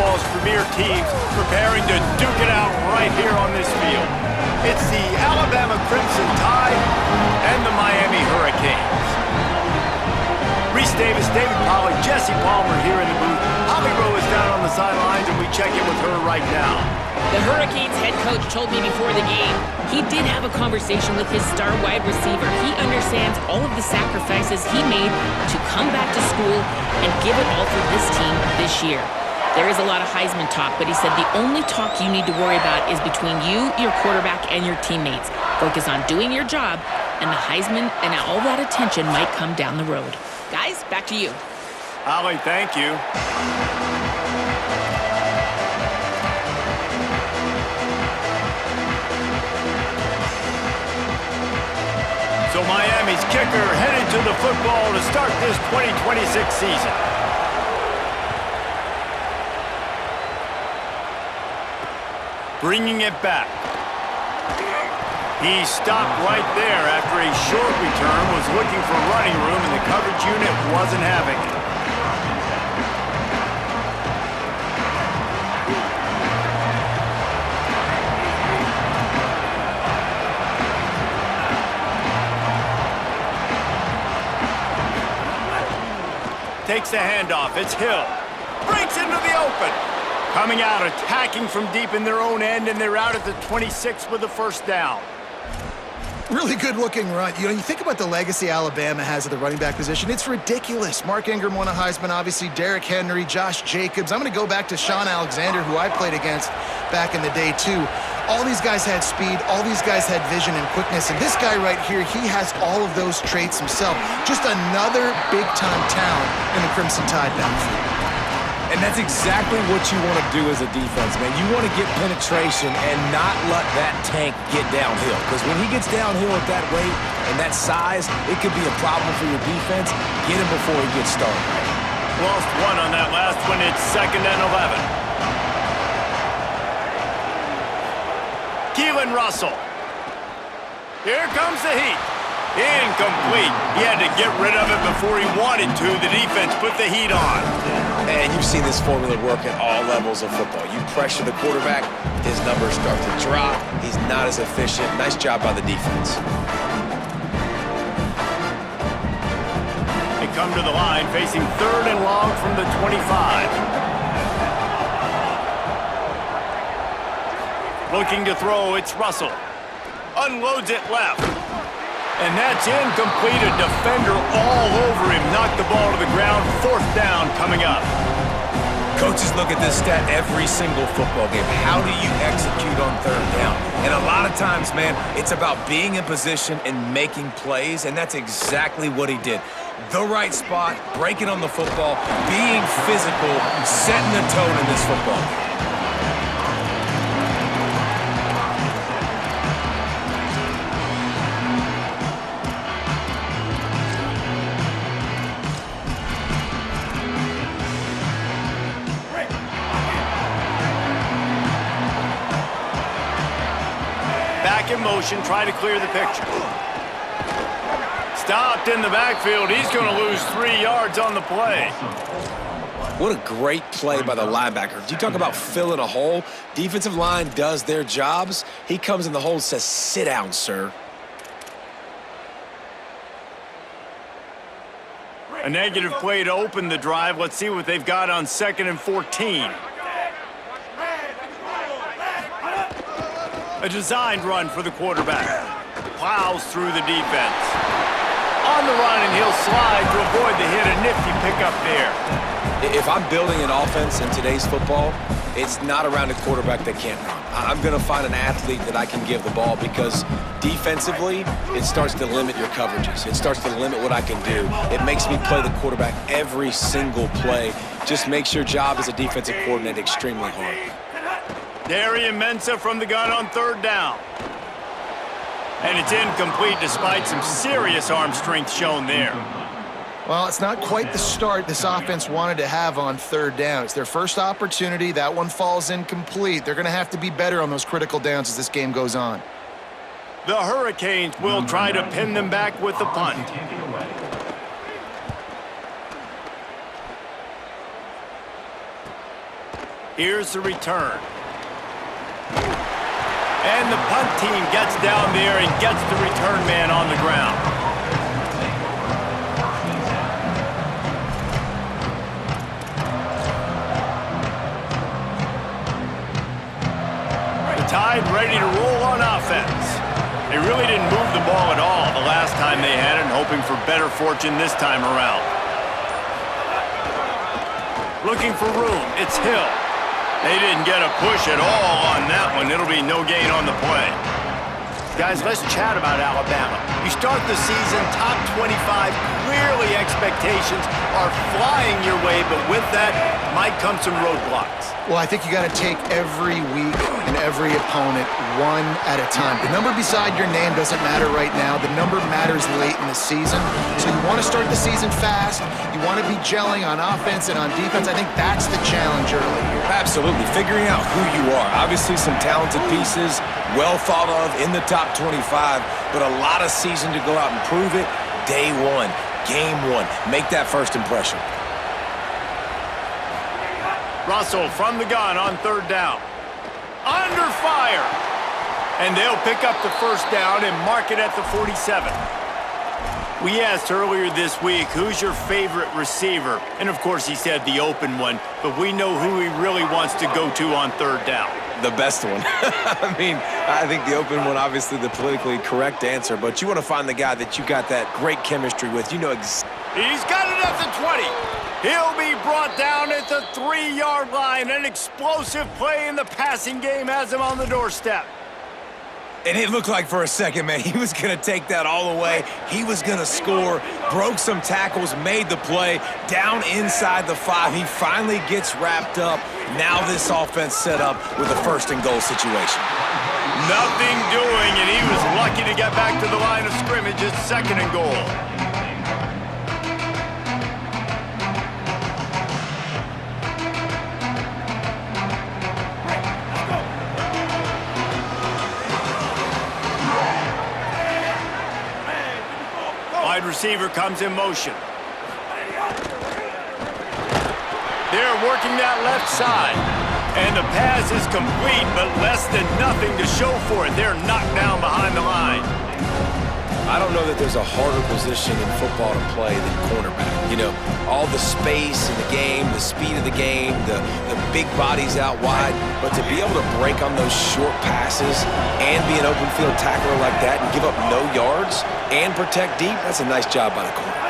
football's premier teams preparing to duke it out right here on this field. It's the Alabama Crimson Tide and the Miami Hurricanes. Reese Davis, David Pollard, Jesse Palmer here in the booth. Holly Rowe is down on the sidelines, and we check in with her right now. The Hurricanes head coach told me before the game he did have a conversation with his star wide receiver. He understands all of the sacrifices he made to come back to school and give it all for this team this year. There is a lot of Heisman talk, but he said the only talk you need to worry about is between you, your quarterback, and your teammates. Focus on doing your job, and the Heisman and all that attention might come down the road. Guys, back to you. Holly, thank you. So Miami's kicker headed to the football to start this 2026 season. Bringing it back. He stopped right there after a short return, was looking for running room, and the coverage unit wasn't having it. Takes the handoff. It's Hill. Breaks into the open. Coming out, attacking from deep in their own end, and they're out at the 26 with the first down. Really good-looking run. You know, you think about the legacy Alabama has at the running back position. It's ridiculous. Mark Ingram won a Heisman, obviously. Derrick Henry, Josh Jacobs. I'm going to go back to Sean Alexander, who I played against back in the day, too. All these guys had speed. All these guys had vision and quickness. And this guy right here, he has all of those traits himself. Just another big-time talent in the Crimson Tide backfield. And that's exactly what you want to do as a defense, man. You want to get penetration and not let that tank get downhill. Because when he gets downhill at that weight and that size, it could be a problem for your defense. Get him before he gets started. Lost one on that last one. It's 2nd and 11. Keelan Russell. Here comes the heat. Incomplete. He had to get rid of it before he wanted to. The defense put the heat on. And you've seen this formula work at all levels of football. You pressure the quarterback, his numbers start to drop. He's not as efficient. Nice job by the defense. They come to the line, facing 3rd and long from the 25. Looking to throw, it's Russell. Unloads it left. And that's incomplete. A defender all over him. Knocked the ball to the ground. 4th down coming up. Coaches look at this stat every single football game. How do you execute on 3rd down? And a lot of times, man, it's about being in position and making plays, and that's exactly what he did. The right spot, breaking on the football, being physical, setting the tone in this football game. In motion, try to clear the picture. Stopped in the backfield. He's going to lose 3 yards on the play. What a great play by the linebacker. You talk about filling a hole. Defensive line does their jobs. He comes in the hole and says, "Sit down, sir." A negative play to open the drive. Let's see what they've got on 2nd and 14. A designed run for the quarterback. Plows through the defense. On the run, and he'll slide to avoid the hit. A nifty pickup there. If I'm building an offense in today's football, it's not around a quarterback that can't run. I'm going to find an athlete that I can give the ball because defensively, it starts to limit your coverages. It starts to limit what I can do. It makes me play the quarterback every single play. Just makes your job as a defensive coordinator extremely hard. Darian Mensah from the gun on 3rd down. And it's incomplete despite some serious arm strength shown there. Well, it's not quite the start this offense wanted to have on 3rd down. It's their first opportunity. That one falls incomplete. They're going to have to be better on those critical downs as this game goes on. The Hurricanes will try to pin them back with the punt. Here's the return. And the punt team gets down there and gets the return man on the ground. The Tide ready to roll on offense. They really didn't move the ball at all the last time they had it, and hoping for better fortune this time around. Looking for room, it's Hill. They didn't get a push at all on that one. It'll be no gain on the play. Guys, let's chat about Alabama. You start the season top 25. Clearly expectations are flying your way, but with that might come some roadblocks. Well, I think you got to take every week and every opponent one at a time. The number beside your name doesn't matter right now. The number matters late in the season. So you want to start the season fast. You want to be gelling on offense and on defense. I think that's the challenge early here. Absolutely. Figuring out who you are. Obviously some talented pieces, well thought of in the top 25, but a lot of season to go out and prove it. Day one, game one. Make that first impression. Russell from the gun on third down. Under fire. And they'll pick up the first down and mark it at the 47. We asked earlier this week, who's your favorite receiver? And of course he said the open one, but we know who he really wants to go to on third down. The best one. I mean, I think the open one, obviously the politically correct answer, but you want to find the guy that you got that great chemistry with. You know He's got it at the 20. He'll be brought down at the 3-yard line. An explosive play in the passing game has him on the doorstep. And it looked like for a second, man, he was going to take that all the way. He was going to score, broke some tackles, made the play, down inside the 5. He finally gets wrapped up. Now this offense set up with a first-and-goal situation. Nothing doing, and he was lucky to get back to the line of scrimmage. It's second and goal. Wide receiver comes in motion. They're working that left side. And the pass is complete, but less than nothing to show for it. They're knocked down behind the line. I don't know that there's a harder position in football to play than cornerback. You know, all the space in the game, the speed of the game, the big bodies out wide. But to be able to break on those short passes and be an open field tackler like that and give up no yards and protect deep, that's a nice job by the corner.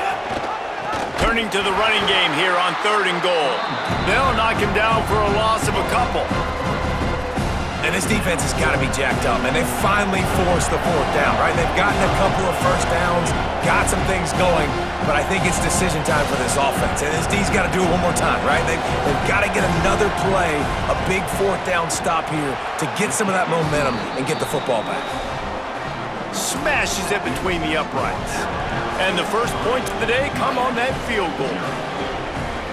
Turning to the running game here on third and goal. They'll knock him down for a loss of a couple. And this defense has got to be jacked up, and they've finally forced the fourth down, right? They've gotten a couple of first downs, got some things going, but I think it's decision time for this offense. And this D's got to do it one more time, right? They've got to get another play, a big fourth down stop here to get some of that momentum and get the football back. Smashes it between the uprights. And the first points of the day come on that field goal.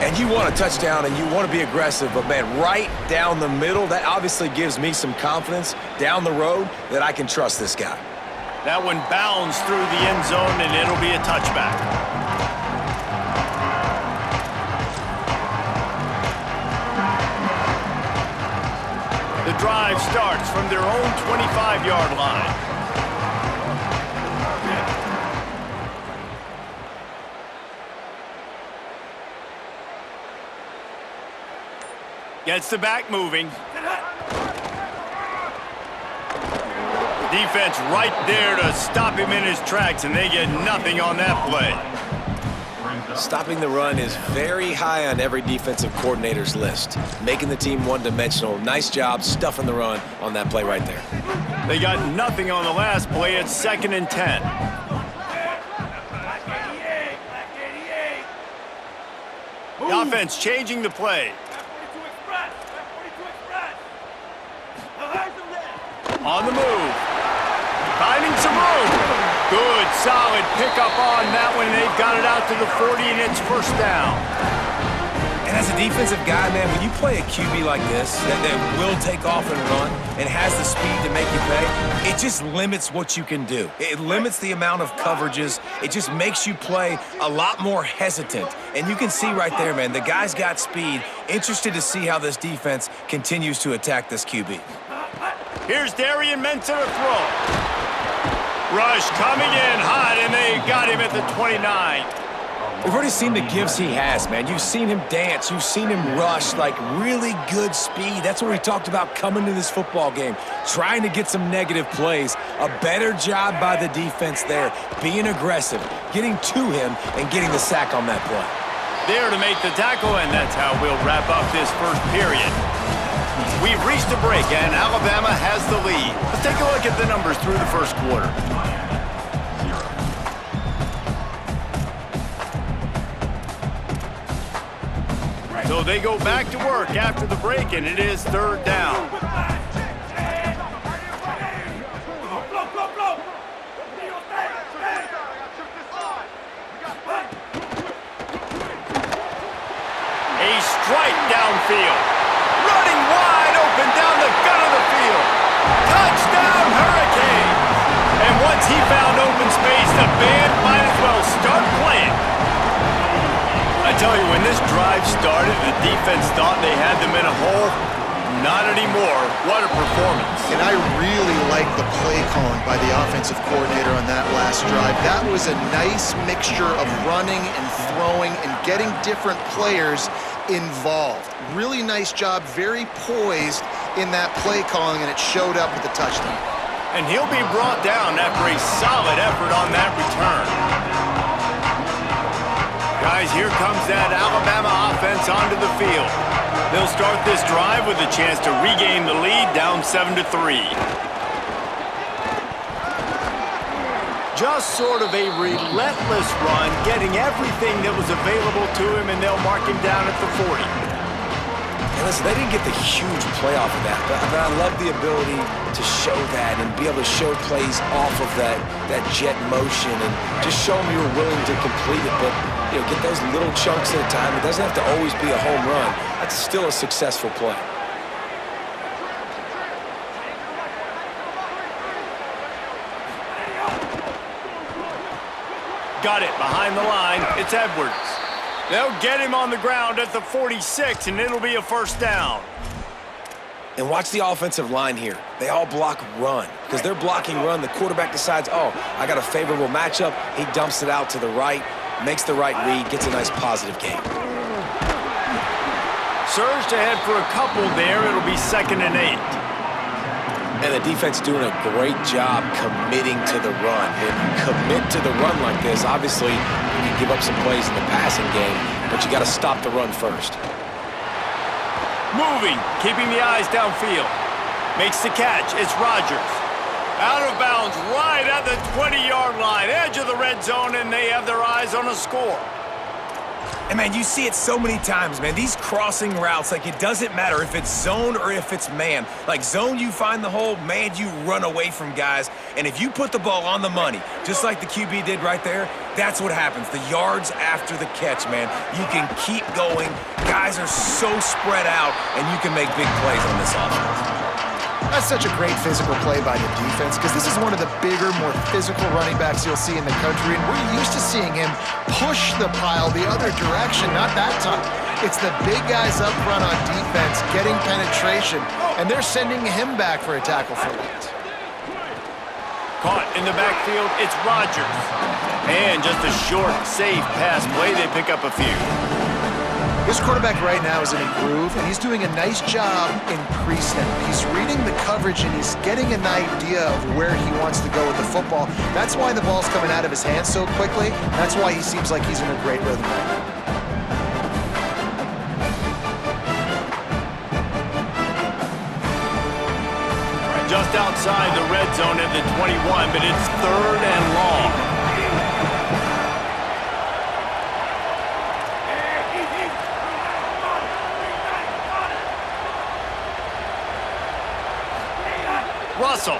And you want a touchdown and you want to be aggressive, but man, right down the middle, that obviously gives me some confidence down the road that I can trust this guy. That one bounds through the end zone and it'll be a touchback. The drive starts from their own 25-yard line. Gets the back moving. Defense right there to stop him in his tracks, and they get nothing on that play. Stopping the run is very high on every defensive coordinator's list. Making the team one-dimensional. Nice job stuffing the run on that play right there. They got nothing on the last play. It's 2nd and 10. The offense changing the play. On the move. Finding some room. Good, solid pickup on that one. They've got it out to the 40, and it's first down. And as a defensive guy, man, when you play a QB like this that will take off and run and has the speed to make you pay, it just limits what you can do. It limits the amount of coverages. It just makes you play a lot more hesitant. And you can see right there, man, the guy's got speed. Interested to see how this defense continues to attack this QB. Here's Darian Mensah to throw. Rush coming in hot, and they got him at the 29. We've already seen the gifts he has, man. You've seen him dance. You've seen him rush, like really good speed. That's what we talked about coming to this football game, trying to get some negative plays. A better job by the defense there, being aggressive, getting to him, and getting the sack on that play. There to make the tackle, and that's how we'll wrap up this first period. We've reached a break, and Alabama has the lead. Let's take a look at the numbers through the first quarter. So they go back to work after the break, and it is third down. A strike downfield. Running wide open down the gut of the field. Touchdown, Hurricanes! And once he found open space, the band might as well start playing. I tell you, when this drive started, the defense thought they had them in a hole. Not anymore. What a performance. And I really like the play calling by the offensive coordinator on that last drive. That was a nice mixture of running and throwing and getting different players involved. Really nice job, very poised in that play calling, and it showed up with the touchdown. And he'll be brought down after a solid effort on that return. Guys, here comes that Alabama offense onto the field. They'll start this drive with a chance to regain the lead, down 7-3. Just sort of a relentless run, getting everything that was available to him, and they'll mark him down at the 40. And listen, they didn't get the huge play off of that, but I love the ability to show that and be able to show plays off of that jet motion and just show them you were willing to complete it. But, you know, get those little chunks at a time. It doesn't have to always be a home run. That's still a successful play. Got it behind the line. It's Edwards. They'll get him on the ground at the 46, and it'll be a first down. And watch the offensive line here. They all block run. Because they're blocking run, the quarterback decides, oh, I got a favorable matchup. He dumps it out to the right, makes the right read, gets a nice positive gain. Surged ahead for a couple there. It'll be 2nd and 8. And the defense doing a great job committing to the run. When you commit to the run like this, obviously you can give up some plays in the passing game, but you got to stop the run first. Moving, keeping the eyes downfield. Makes the catch. It's Rodgers. Out of bounds right at the 20-yard line, edge of the red zone, and they have their eyes on a score. And, man, you see it so many times, man. These crossing routes, like, it doesn't matter if it's zone or if it's man. Like, zone, you find the hole. Man, you run away from guys. And if you put the ball on the money, just like the QB did right there, that's what happens. The yards after the catch, man. You can keep going. Guys are so spread out, and you can make big plays on this offense. That's such a great physical play by the defense because this is one of the bigger, more physical running backs you'll see in the country, and we're used to seeing him push the pile the other direction, not that time. It's the big guys up front on defense getting penetration, and they're sending him back for a tackle for loss. Caught in the backfield, it's Rodgers. And just a short, safe pass play, they pick up a few. This quarterback right now is in a groove, and he's doing a nice job in pre-snap. He's reading the coverage, and he's getting an idea of where he wants to go with the football. That's why the ball's coming out of his hands so quickly. That's why he seems like he's in a great rhythm right now. Just outside the red zone at the 21, but it's 3rd and long. Russell.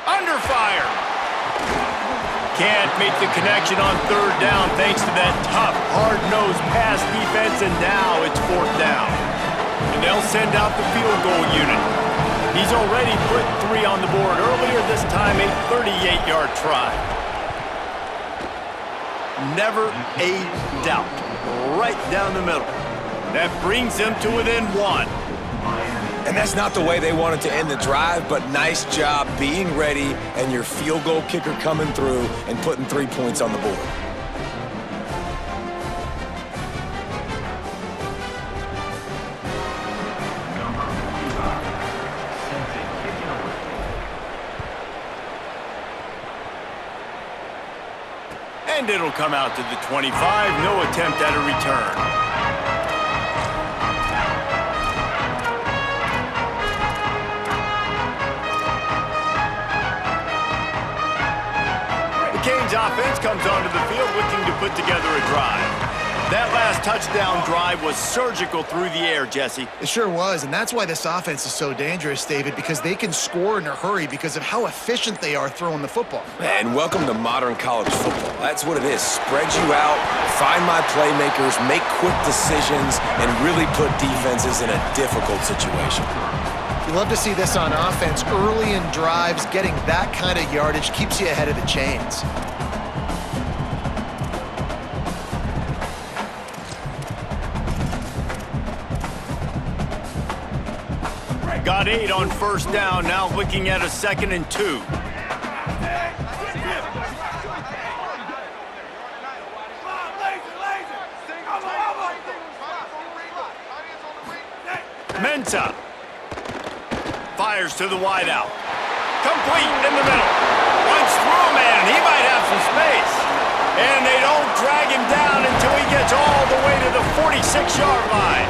Under fire. can't make the connection on third down thanks to that tough, hard-nosed pass defense, and now it's fourth down. And they'll send out the field goal unit. He's already put 3 on the board earlier, this time a 38-yard try. Never a doubt. Right down the middle. That brings them to within 1. And that's not the way they wanted to end the drive, but nice job being ready and your field goal kicker coming through and putting 3 points on the board. And it'll come out to the 25. No attempt at a return. Canes offense comes onto the field looking to put together a drive. That last touchdown drive was surgical through the air, Jesse. It sure was, and that's why this offense is so dangerous, David, because they can score in a hurry because of how efficient they are throwing the football. And welcome to modern college football. That's what it is. Spread you out, find my playmakers, make quick decisions, and really put defenses in a difficult situation. You love to see this on offense. Early in drives, getting that kind of yardage keeps you ahead of the chains. Got 8 on first down, now looking at a 2nd and 2. Mensah fires to the wideout. Complete in the middle. Runs through a man, he might have some space. And they don't drag him down until he gets all the way to the 46-yard line.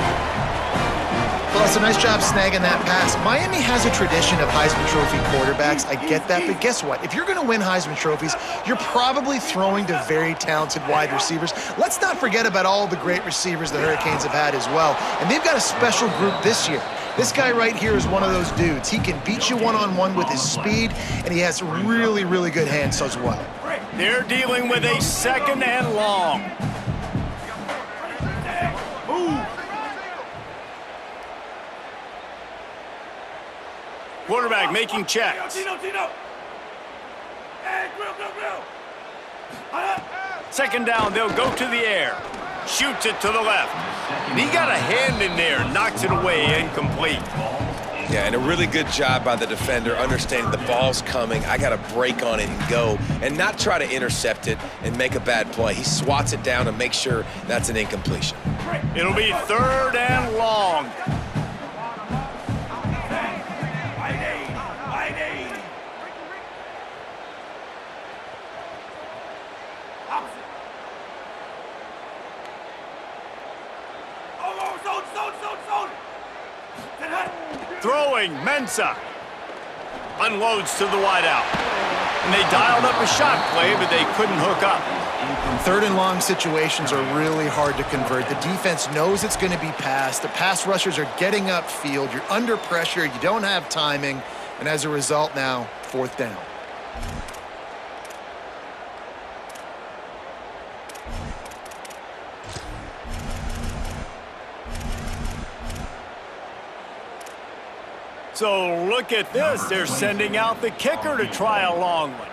Well, it's a nice job snagging that pass. Miami has a tradition of Heisman Trophy quarterbacks. I get that, but guess what? If you're going to win Heisman Trophies, you're probably throwing to very talented wide receivers. Let's not forget about all the great receivers the Hurricanes have had as well. And they've got a special group this year. This guy right here is one of those dudes. He can beat you one-on-one with his speed, and he has really, really good hands as well. They're dealing with a 2nd and long. Quarterback making checks. 2nd down, they'll go to the air. Shoots it to the left. And he got a hand in there, knocks it away, incomplete. Yeah, and a really good job by the defender understanding the ball's coming. I got to break on it and go and not try to intercept it and make a bad play. He swats it down and makes sure that's an incompletion. It'll be 3rd and long. Throwing, Mensah. Unloads to the wideout. And they dialed up a shot play, but they couldn't hook up. 3rd and long situations are really hard to convert. The defense knows it's going to be passed. The pass rushers are getting upfield. You're under pressure. You don't have timing. And as a result now, 4th down. So look at this. They're sending out the kicker to try a long one.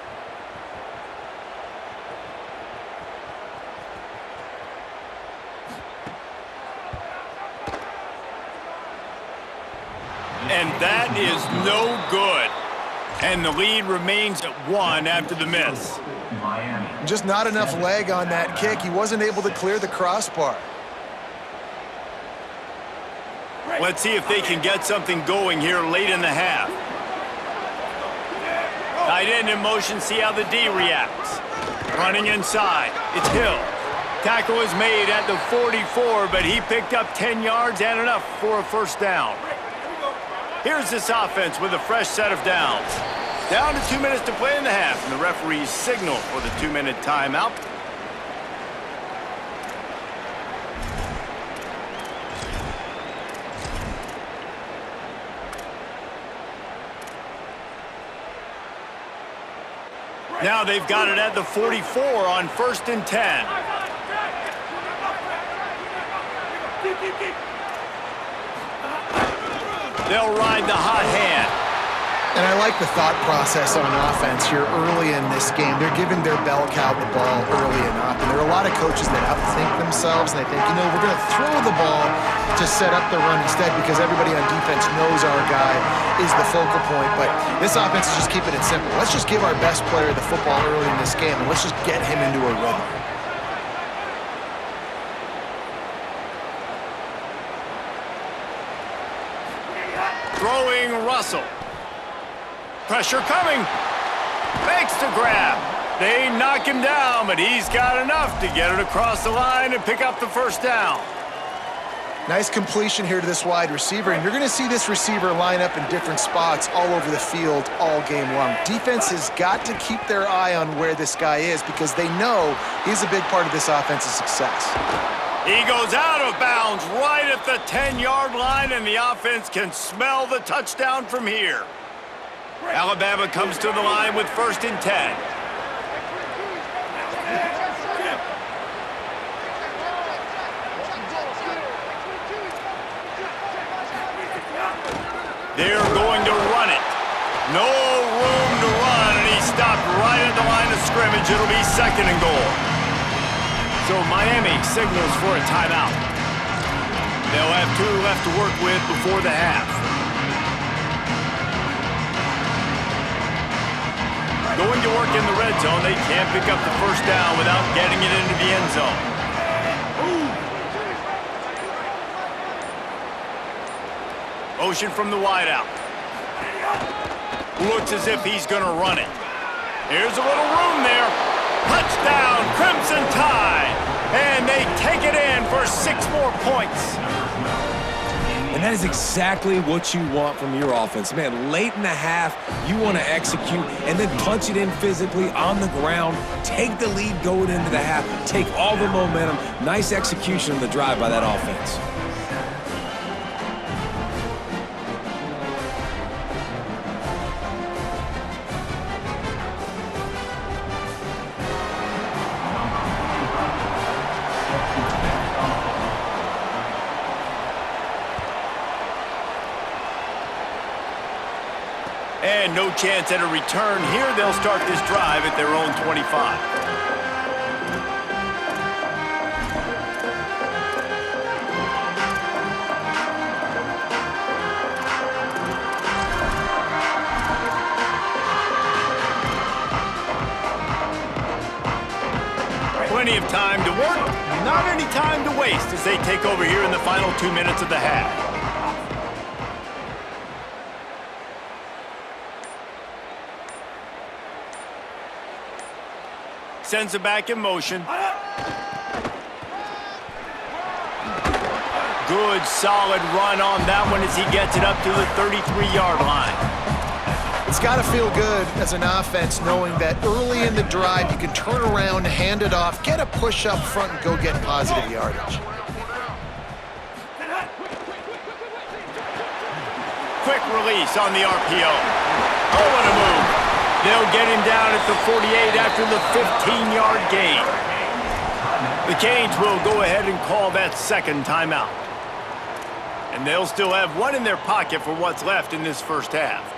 And that is no good. And the lead remains at 1 after the miss. Just not enough leg on that kick. He wasn't able to clear the crossbar. Let's see if they can get something going here late in the half. Tight end in motion, see how the D reacts. Running inside, it's Hill. Tackle is made at the 44, but he picked up 10 yards and enough for a 1st down. Here's this offense with a fresh set of downs. Down to 2 minutes to play in the half, and the referees signal for the 2-minute timeout. Now they've got it at the 44 on 1st and 10. They'll ride the hot hand. And I like the thought process on offense here early in this game. They're giving their bell cow the ball early enough. And there are a lot of coaches that outthink themselves, and they think, you know, we're going to throw the ball to set up the run instead because everybody on defense knows our guy is the focal point. But this offense is just keeping it simple. Let's just give our best player the football early in this game, and let's just get him into a rhythm. Throwing Russell. Pressure coming. Makes the grab. They knock him down, but he's got enough to get it across the line and pick up the first down. Nice completion here to this wide receiver, and you're going to see this receiver line up in different spots all over the field all game long. Defense has got to keep their eye on where this guy is because they know he's a big part of this offense's success. He goes out of bounds right at the 10-yard line, and the offense can smell the touchdown from here. Alabama comes to the line with 1st and 10. They're going to run it. No room to run, and he stopped right at the line of scrimmage. It'll be 2nd and goal. So Miami signals for a timeout. They'll have 2 left to work with before the half. Going to work in the red zone, they can't pick up the first down without getting it into the end zone. Motion from the wideout. Looks as if he's going to run it. Here's a little room there. Touchdown, Crimson Tide. And they take it in for 6 more points. And that is exactly what you want from your offense. Man, late in the half, you want to execute and then punch it in physically on the ground. Take the lead going into the half. Take all the momentum. Nice execution on the drive by that offense. And no chance at a return here. They'll start this drive at their own 25. Plenty of time to work, not any time to waste as they take over here in the final 2 minutes of the half. Sends it back in motion. Good, solid run on that one as he gets it up to the 33-yard line. It's got to feel good as an offense knowing that early in the drive you can turn around, hand it off, get a push up front, and go get positive yardage. Quick release on the RPO. Oh, what a move. They'll get him down at the 48 after the 15-yard gain. The Canes will go ahead and call that 2nd timeout. And they'll still have 1 in their pocket for what's left in this first half.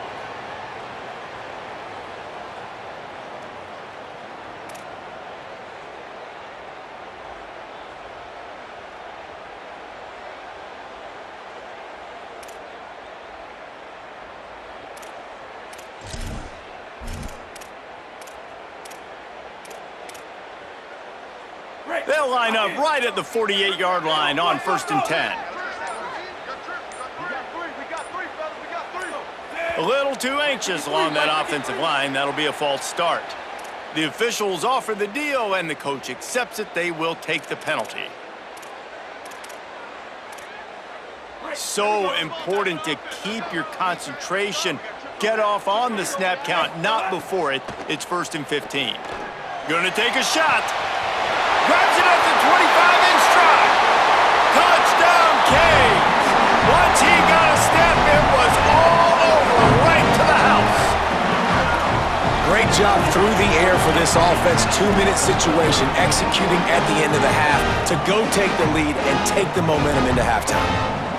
They'll line up right at the 48-yard line on 1st and 10. A little too anxious along that offensive line. That'll be a false start. The officials offer the deal, and the coach accepts it. They will take the penalty. So important to keep your concentration. Get off on the snap count, not before it. It's 1st and 15. Gonna take a shot. Grabs it at the 25 in stride. Touchdown, Canes. Once he got a step, it was all over, right to the house. Great job through the air for this offense. 2-minute situation, executing at the end of the half to go take the lead and take the momentum into halftime.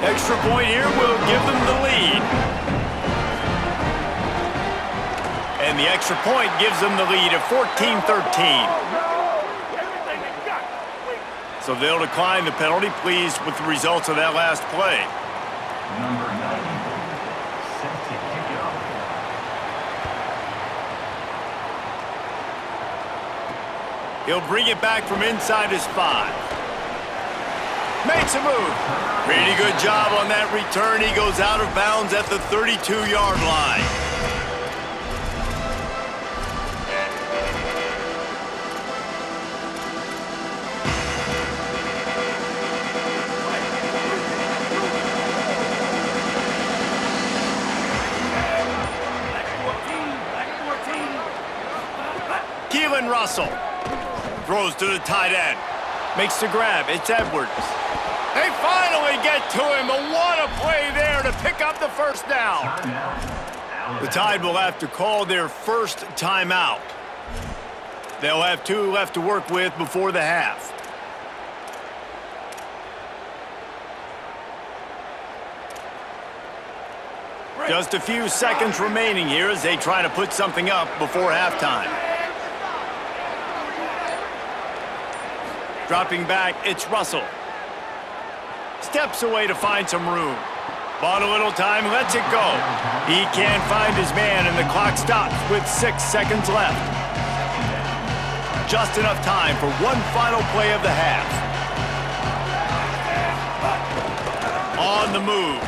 Extra point here will give them the lead. And the extra point gives them the lead of 14-13. So they'll decline the penalty, pleased with the results of that last play. Number 90, set to kick it off. He'll bring it back from inside his 5. Makes a move. Pretty good job on that return. He goes out of bounds at the 32-yard line. Russell throws to the tight end. Makes the grab. It's Edwards. They finally get to him. But what a play there to pick up the first down. The Tide will have to call their first timeout. They'll have 2 left to work with before the half. Just a few seconds remaining here as they try to put something up before halftime. Dropping back, it's Russell. Steps away to find some room. Bought a little time, lets it go. He can't find his man, and the clock stops with 6 seconds left. Just enough time for one final play of the half. On the move.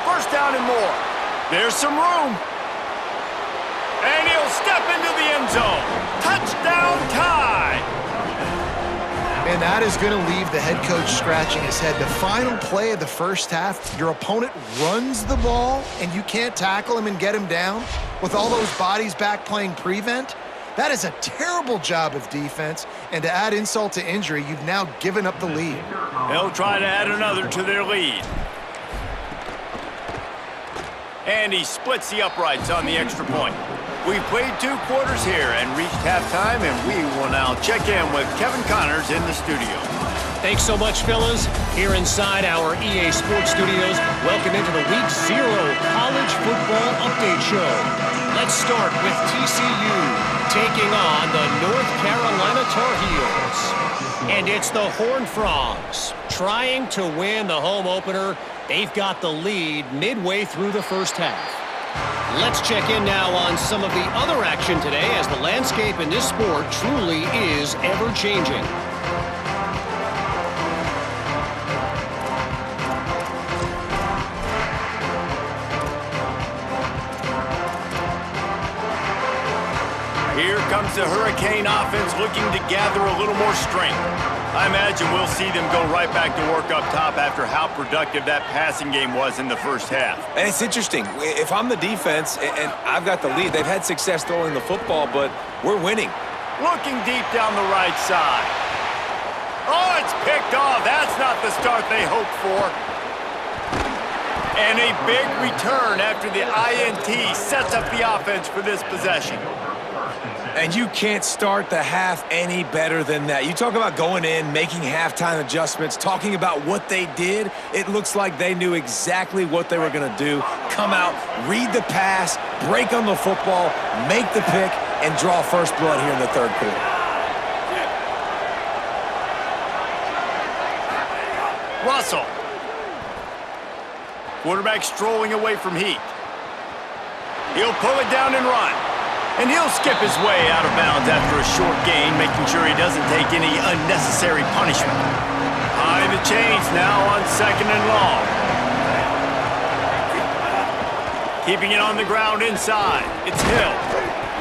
First down and more. There's some room. And he'll step into the end zone. Touchdown Tide! And that is going to leave the head coach scratching his head. The final play of the first half, your opponent runs the ball, and you can't tackle him and get him down with all those bodies back playing prevent. That is a terrible job of defense, and to add insult to injury, you've now given up the lead. They'll try to add another to their lead. And he splits the uprights on the extra point. We've played 2 quarters here and reached halftime, and we will now check in with Kevin Connors in the studio. Thanks so much, fellas. Here inside our EA Sports studios, welcome into the Week 0 College Football Update Show. Let's start with TCU taking on the North Carolina Tar Heels. And it's the Horned Frogs trying to win the home opener. They've got the lead midway through the first half. Let's check in now on some of the other action today as the landscape in this sport truly is ever-changing. Here comes the Hurricane offense looking to gather a little more strength. I imagine we'll see them go right back to work up top after how productive that passing game was in the first half. And it's interesting. If I'm the defense and I've got the lead, they've had success throwing the football, but we're winning. Looking deep down the right side. Oh, it's picked off. That's not the start they hoped for. And a big return after the INT sets up the offense for this possession. And you can't start the half any better than that. You talk about going in, making halftime adjustments, talking about what they did. It looks like they knew exactly what they were going to do. Come out, read the pass, break on the football, make the pick, and draw first blood here in the third quarter. Russell. Quarterback strolling away from heat. He'll pull it down and run. And he'll skip his way out of bounds after a short gain, making sure he doesn't take any unnecessary punishment. High the chains now on 2nd and long. Keeping it on the ground inside. It's Hill.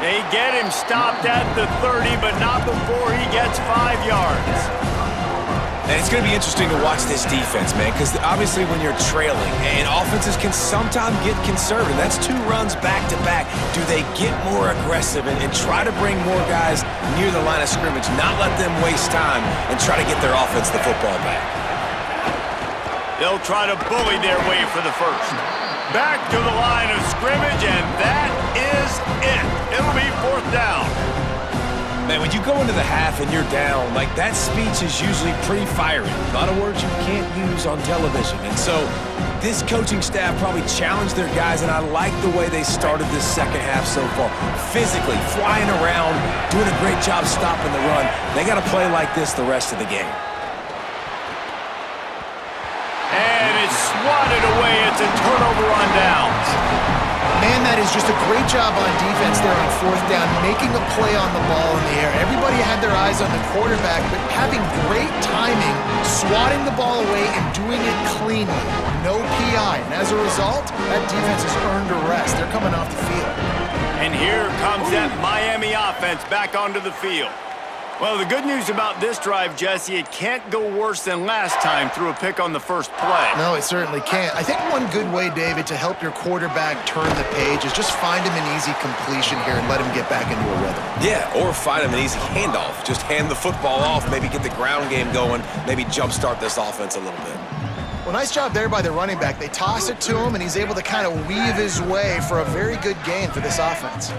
They get him stopped at the 30, but not before he gets 5 yards. And it's going to be interesting to watch this defense, man, because obviously when you're trailing, and offenses can sometimes get conservative. That's 2 runs back-to-back. Do they get more aggressive and try to bring more guys near the line of scrimmage, not let them waste time, and try to get their offense the football back? They'll try to bully their way for the first. Back to the line of scrimmage, and that is it. It'll be 4th down. Man, when you go into the half and you're down, like that speech is usually pretty fiery. A lot of words you can't use on television. And so this coaching staff probably challenged their guys, and I like the way they started this second half so far. Physically, flying around, doing a great job stopping the run. They got to play like this the rest of the game. And it's swatted away. It's a turnover on downs. Man, that is just a great job on defense there on 4th down, making a play on the ball in the air. Everybody had their eyes on the quarterback, but having great timing, swatting the ball away and doing it cleanly. No PI. And as a result, that defense has earned a rest. They're coming off the field. And here comes that Miami offense back onto the field. Well, the good news about this drive, Jesse, it can't go worse than last time through a pick on the first play. No, it certainly can't. I think one good way, David, to help your quarterback turn the page is just find him an easy completion here and let him get back into a rhythm. Yeah, or find him an easy handoff. Just hand the football off, maybe get the ground game going, maybe jumpstart this offense a little bit. Well, nice job there by the running back. They toss it to him, and he's able to kind of weave his way for a very good gain for this offense.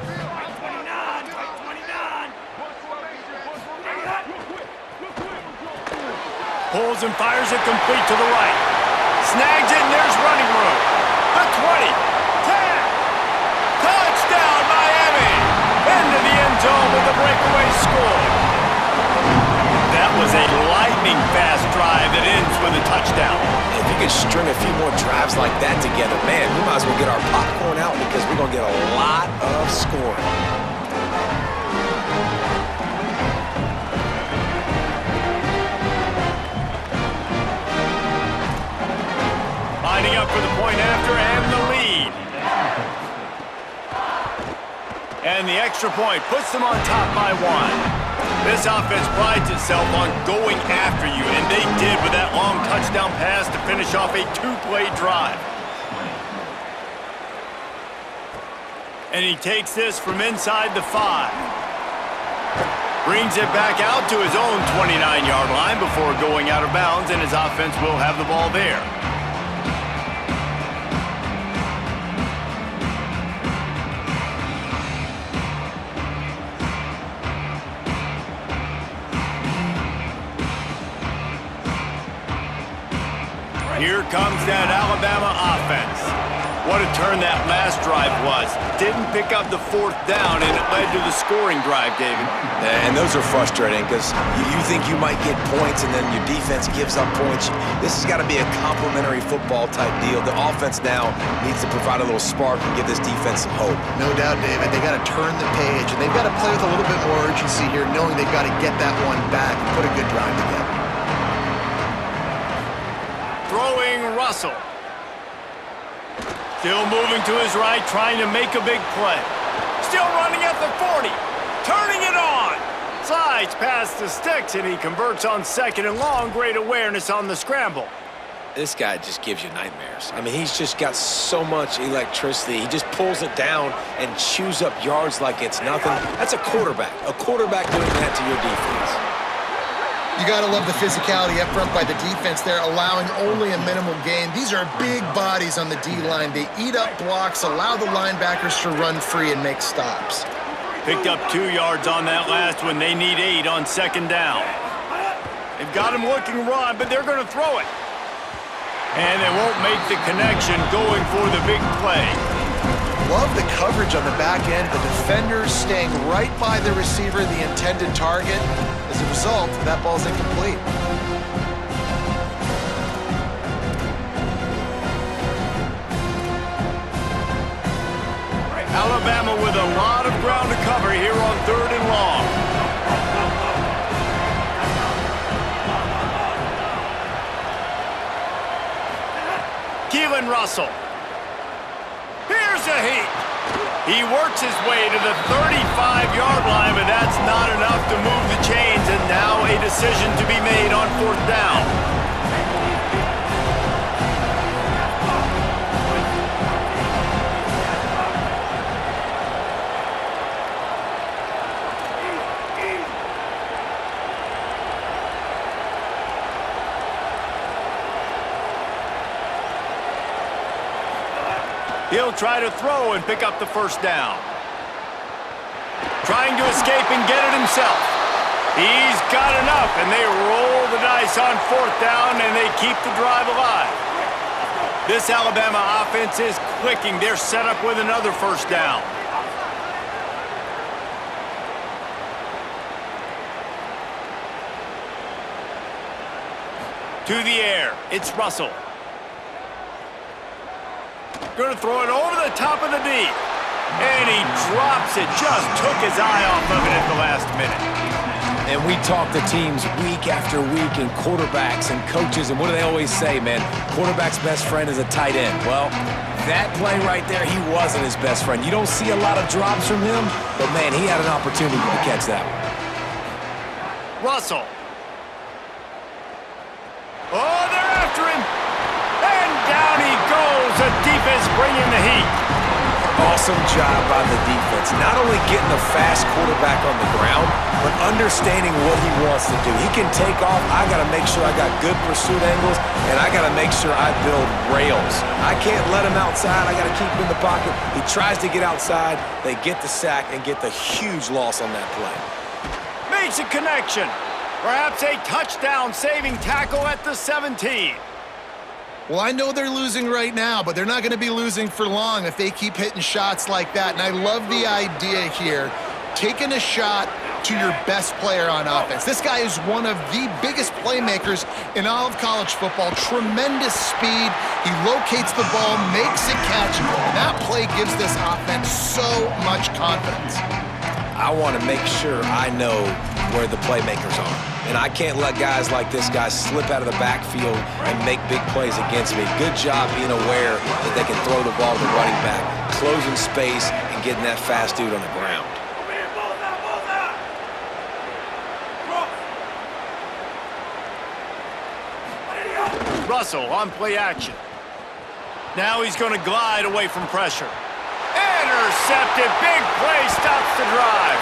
Pulls and fires it complete to the right. Snags it, and there's running room. The 20, 10. Touchdown, Miami! Into the end zone with a breakaway score. That was a lightning-fast drive that ends with a touchdown. If you could string a few more drives like that together, man, we might as well get our popcorn out because we're going to get a lot of scoring. Lining up for the point after and the lead. And the extra point puts them on top by 1. This offense prides itself on going after you, and they did with that long touchdown pass to finish off a 2-play drive. And he takes this from inside the 5. Brings it back out to his own 29-yard line before going out of bounds, and his offense will have the ball there. Here comes that Alabama offense. What a turn that last drive was. Didn't pick up the 4th down, and it led to the scoring drive, David. And those are frustrating because you think you might get points and then your defense gives up points. This has got to be a complementary football type deal. The offense now needs to provide a little spark and give this defense some hope. No doubt, David. They got to turn the page, and they've got to play with a little bit more urgency here, knowing they've got to get that one back and put a good drive together. Throwing Russell. Still moving to his right, trying to make a big play. Still running at the 40. Turning it on. Slides past the sticks, and he converts on 2nd and long. Great awareness on the scramble. This guy just gives you nightmares. I mean, he's just got so much electricity. He just pulls it down and chews up yards like it's nothing. That's a quarterback. A quarterback doing that to your defense. You got to love the physicality up front by the defense there, allowing only a minimal gain. These are big bodies on the D-line. They eat up blocks, allow the linebackers to run free and make stops. Picked up 2 yards on that last one. They need 8 on 2nd down. They've got him looking run, but they're going to throw it. And they won't make the connection going for the big play. Love the coverage on the back end. The defenders staying right by the receiver, the intended target. As a result, that ball's incomplete. Alabama with a lot of ground to cover here on 3rd and long. Keelan Russell. Here's a heat. He works his way to the 35-yard line, but that's not enough to move the chains, and now a decision to be made on 4th down. He'll try to throw and pick up the first down. Trying to escape and get it himself. He's got enough, and they roll the dice on fourth down, and they keep the drive alive. This Alabama offense is clicking. They're set up with another first down. To the air, it's Russell. Going to throw it over the top of the D. And he drops it. Just took his eye off of it at the last minute. And we talk to teams week after week and quarterbacks and coaches, and what do they always say, man? Quarterback's best friend is a tight end. Well, that play right there, he wasn't his best friend. You don't see a lot of drops from him, but, man, he had an opportunity to catch that one. Russell. Oh, they're after him. And down he goes. The defense bringing the heat. Awesome job by the defense. Not only getting a fast quarterback on the ground, but understanding what he wants to do. He can take off. I got to make sure I got good pursuit angles, and I got to make sure I build rails. I can't let him outside. I got to keep him in the pocket. He tries to get outside. They get the sack and get the huge loss on that play. Makes a connection. Perhaps a touchdown-saving tackle at the 17. Well, I know they're losing right now, but they're not going to be losing for long if they keep hitting shots like that. And I love the idea here, taking a shot to your best player on offense. This guy is one of the biggest playmakers in all of college football. Tremendous speed. He locates the ball, makes a catch. And that play gives this offense so much confidence. I want to make sure I know where the playmakers are. And I can't let guys like this guy slip out of the backfield and make big plays against me. Good job being aware that they can throw the ball to the running back, closing space, and getting that fast dude on the ground. Russell on play action. Now he's going to glide away from pressure. Intercepted. Big play stops the drive.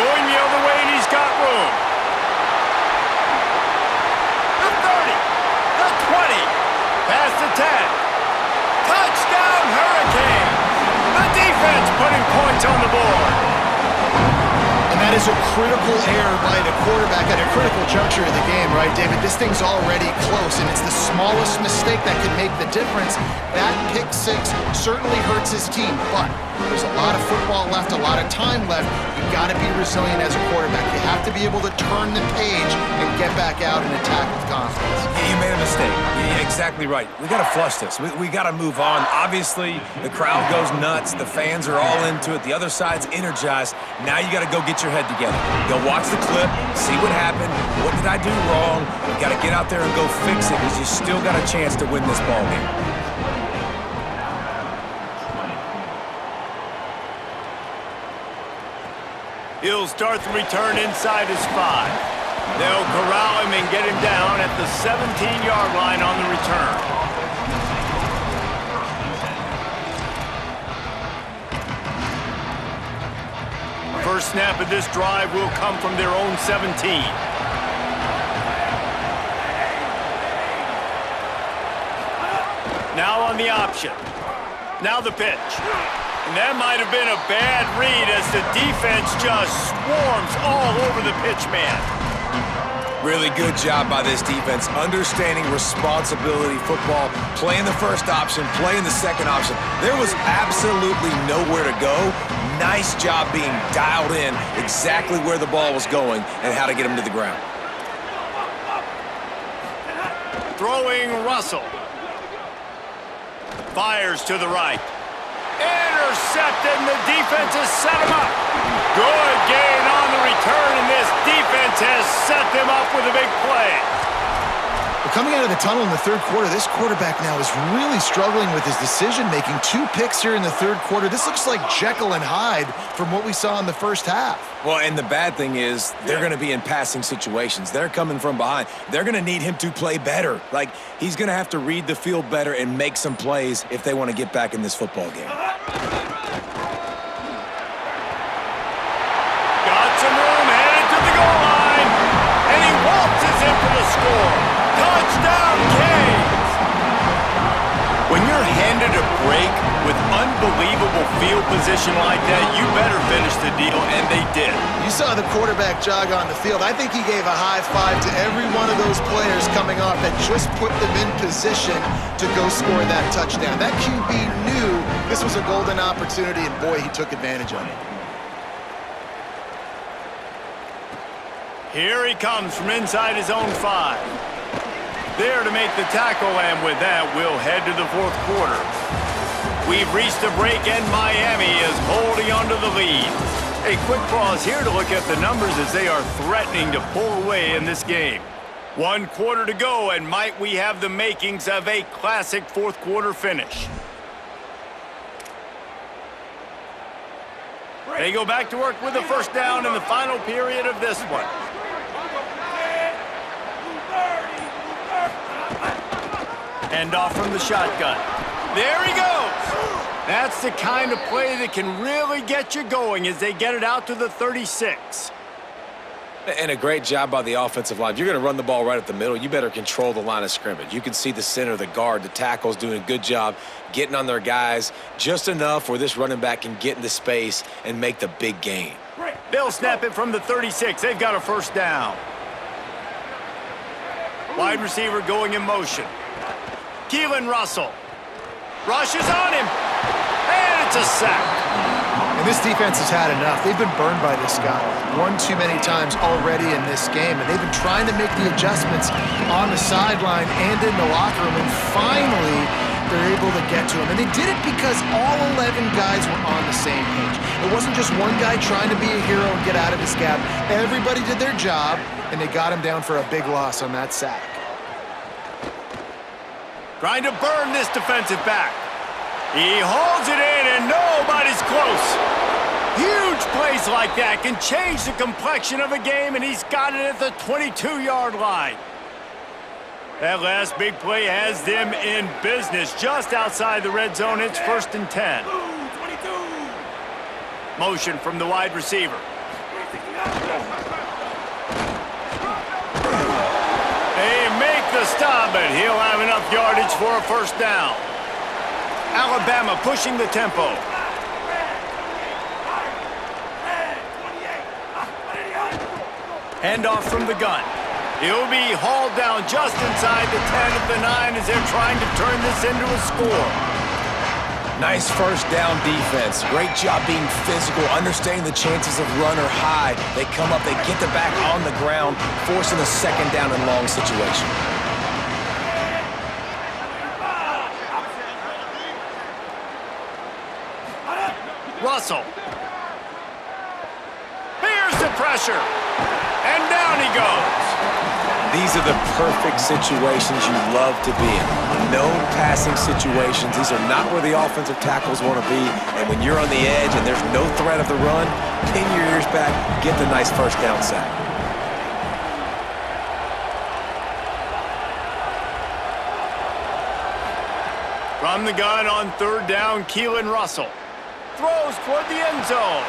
Going the other way, and he's got room. The 30. The 20. Past the 10. Touchdown, Hurricanes. The defense putting points on the board. And that is a critical error by the quarterback at a critical juncture of the game, right, David? This thing's already close, and it's the smallest mistake that can make the difference. That pick six certainly hurts his team, but there's a lot of football left, a lot of time left. You've got to be resilient as a quarterback. You have to be able to turn the page and get back out and attack with confidence. You made a mistake. You're exactly right. We got to flush this. We got to move on. Obviously, the crowd goes nuts. The fans are all into it. The other side's energized. Now you got to go get your head together. Go watch the clip, see what happened. What did I do wrong? You got to get out there and go fix it because you still got a chance to win this ball game. He'll start the return inside his 5. They'll corral him and get him down at the 17-yard line on the return. First snap of this drive will come from their own 17. Now on the option. Now the pitch. And that might have been a bad read as the defense just swarms all over the pitch man. Really good job by this defense, understanding responsibility football, playing the first option, playing the second option. There was absolutely nowhere to go. Nice job being dialed in exactly where the ball was going and how to get him to the ground. Throwing Russell. Fires to the right. Intercepted, and the defense has set him up. Good gain on the return, and this defense has set them up with a big play. Well, coming out of the tunnel in the third quarter, this quarterback now is really struggling with his decision-making. 2 picks here in the third quarter. This looks like Jekyll and Hyde from what we saw in the first half. Well, and the bad thing is they're going to be in passing situations. They're coming from behind. They're going to need him to play better. Like, he's going to have to read the field better and make some plays if they want to get back in this football game. Got some room, headed to the goal line, and he waltzes in for the score. Touchdown, Canes! When you're handed wanted to break with unbelievable field position like that, you better finish the deal, and they did. You saw the quarterback jog on the field. I think he gave a high five to every one of those players coming off that just put them in position to go score that touchdown. That QB knew this was a golden opportunity, and boy, he took advantage of it. Here he comes from inside his own 5. There to make the tackle, and with that, we'll head to the fourth quarter. We've reached a break, and Miami is holding onto the lead. A quick pause here to look at the numbers as they are threatening to pull away in this game. 1 quarter to go, and might we have the makings of a classic fourth quarter finish. They go back to work with the first down in the final period of this one. Hand off from the shotgun. There he goes. That's the kind of play that can really get you going as they get it out to the 36. And a great job by the offensive line. If you're going to run the ball right up the middle, you better control the line of scrimmage. You can see the center, the guard, the tackles doing a good job getting on their guys just enough where this running back can get into space and make the big gain. They'll snap it from the 36. They've got a first down. Wide receiver going in motion. Keelan Russell. Rushes on him. And it's a sack. And this defense has had enough. They've been burned by this guy one too many times already in this game, and they've been trying to make the adjustments on the sideline and in the locker room, and finally they're able to get to him. And they did it because all 11 guys were on the same page. It wasn't just one guy trying to be a hero and get out of his gap. Everybody did their job, and they got him down for a big loss on that sack. Trying to burn this defensive back. He holds it in, and nobody's close. Huge plays like that can change the complexion of a game, and he's got it at the 22-yard line. That last big play has them in business just outside the red zone. It's 1st and 10. Motion from the wide receiver. They make the stop, but he'll have enough yardage for a first down. Alabama pushing the tempo. Handoff from the gun. He'll be hauled down just inside the 10 of the 9 as they're trying to turn this into a score. Nice first down defense. Great job being physical, understanding the chances of run or hide. They come up, they get the back on the ground, forcing a second down and long situation. Russell. Here's the pressure. And down he goes. These are the perfect situations you love to be in. No passing situations. These are not where the offensive tackles want to be. And when you're on the edge and there's no threat of the run, pin your ears back, get the nice first down sack. From the gun on 3rd down, Keelan Russell. Throws toward the end zone.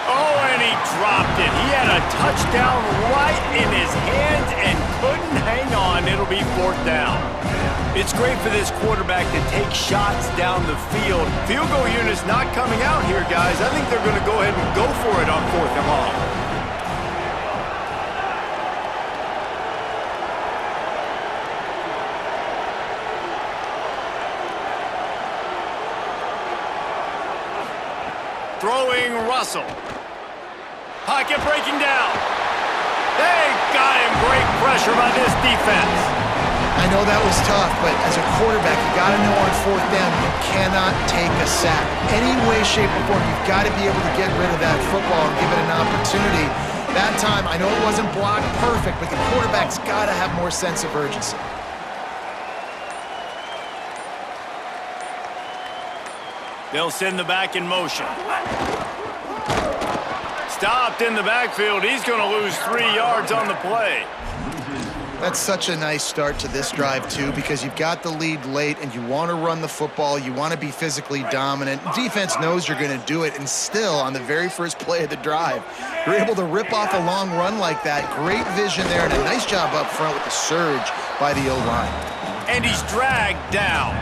Oh, and he dropped it. He had a touchdown right in his hands and couldn't hang on. It'll be 4th down. It's great for this quarterback to take shots down the field. Field goal unit's not coming out here, guys. I think they're going to go ahead and go for it on 4th and long. Throwing Russell. Pocket breaking down. They got him. Great pressure by this defense. I know that was tough, but as a quarterback, you got to know on 4th down, you cannot take a sack. Any way, shape, or form, you've got to be able to get rid of that football and give it an opportunity. That time, I know it wasn't blocked perfect, but the quarterback's got to have more sense of urgency. They'll send the back in motion. Stopped in the backfield. He's going to lose 3 yards on the play. That's such a nice start to this drive, too, because you've got the lead late and you want to run the football. You want to be physically dominant. Defense knows you're going to do it, and still, on the very first play of the drive, you're able to rip off a long run like that. Great vision there, and a nice job up front with the surge by the O-line. And he's dragged down.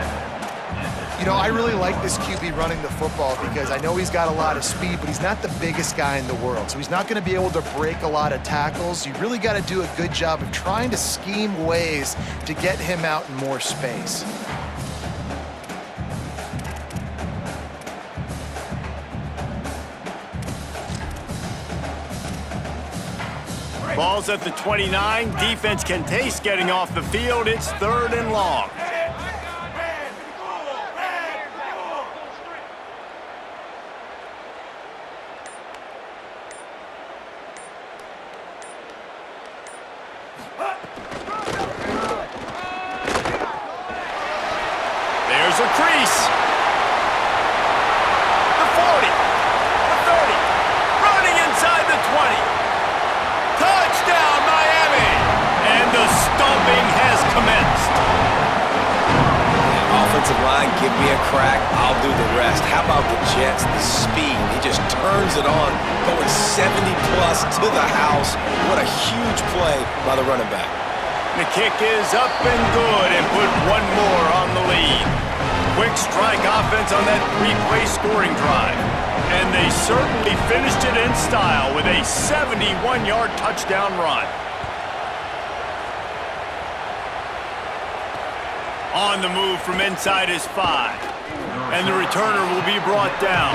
You know, I really like this QB running the football because I know he's got a lot of speed, but he's not the biggest guy in the world. So he's not going to be able to break a lot of tackles. You really got to do a good job of trying to scheme ways to get him out in more space. Ball's at the 29. Defense can taste getting off the field. It's 3rd and long. There's a crease. The 40. The 30. Running inside the 20. Touchdown, Miami! And the stomping has commenced. Offensive line, give me a crack. I'll do the rest. How about the Jets? The speed. He just turns it on, going 70-plus to the house. What a huge play by the running back. The kick is up and good and put one more on the lead. Quick strike offense on that 3-play scoring drive. And they certainly finished it in style with a 71-yard touchdown run. On the move from inside his 5. And the returner will be brought down.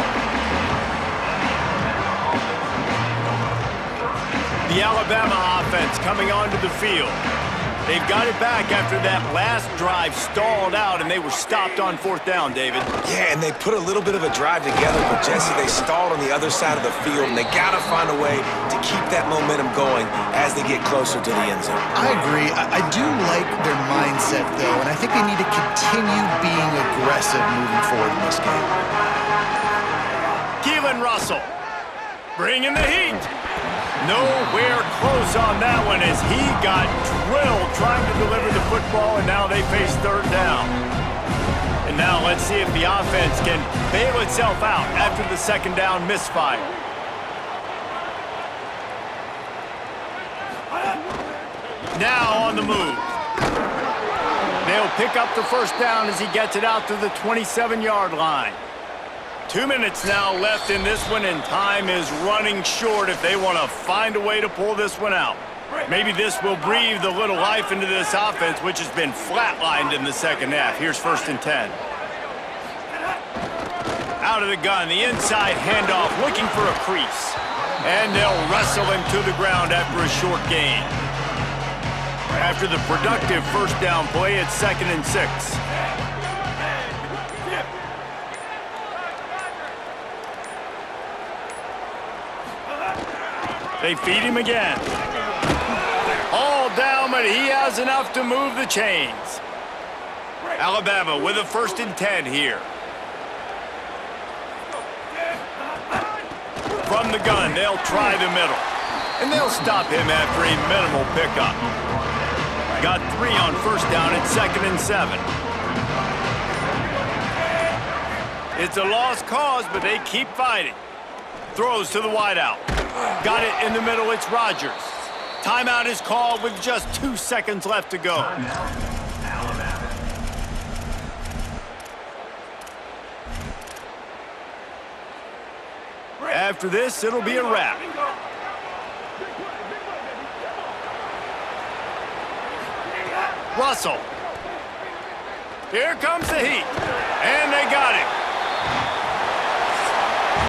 The Alabama offense coming onto the field. They've got it back after that last drive stalled out, and they were stopped on 4th down, David. Yeah, and they put a little bit of a drive together, but Jesse, they stalled on the other side of the field, and they got to find a way to keep that momentum going as they get closer to the end zone. I agree. I do like their mindset, though, and I think they need to continue being aggressive moving forward in this game. Keelan Russell bringing the heat. Nowhere close on that one as he got drilled trying to deliver the football, and now they face 3rd down. And now let's see if the offense can bail itself out after the 2nd down misfire. Now on the move. They'll pick up the 1st down as he gets it out to the 27-yard line. 2 minutes now left in this one, and time is running short if they want to find a way to pull this one out. Maybe this will breathe a little life into this offense, which has been flatlined in the 2nd half. Here's 1st and 10. Out of the gun, the inside handoff, looking for a crease. And they'll wrestle him to the ground after a short gain. After the productive 1st down play, it's 2nd and 6. They feed him again. All down, but he has enough to move the chains. Alabama with a 1st and 10 here. From the gun, they'll try the middle. And they'll stop him after a minimal pickup. Got 3 on 1st down at 2nd and 7. It's a lost cause, but they keep fighting. Throws to the wideout. Got it in the middle, it's Rodgers. Timeout is called with just 2 seconds left to go. Alabama. After this, it'll be a wrap. Russell. Here comes the heat. And they got him.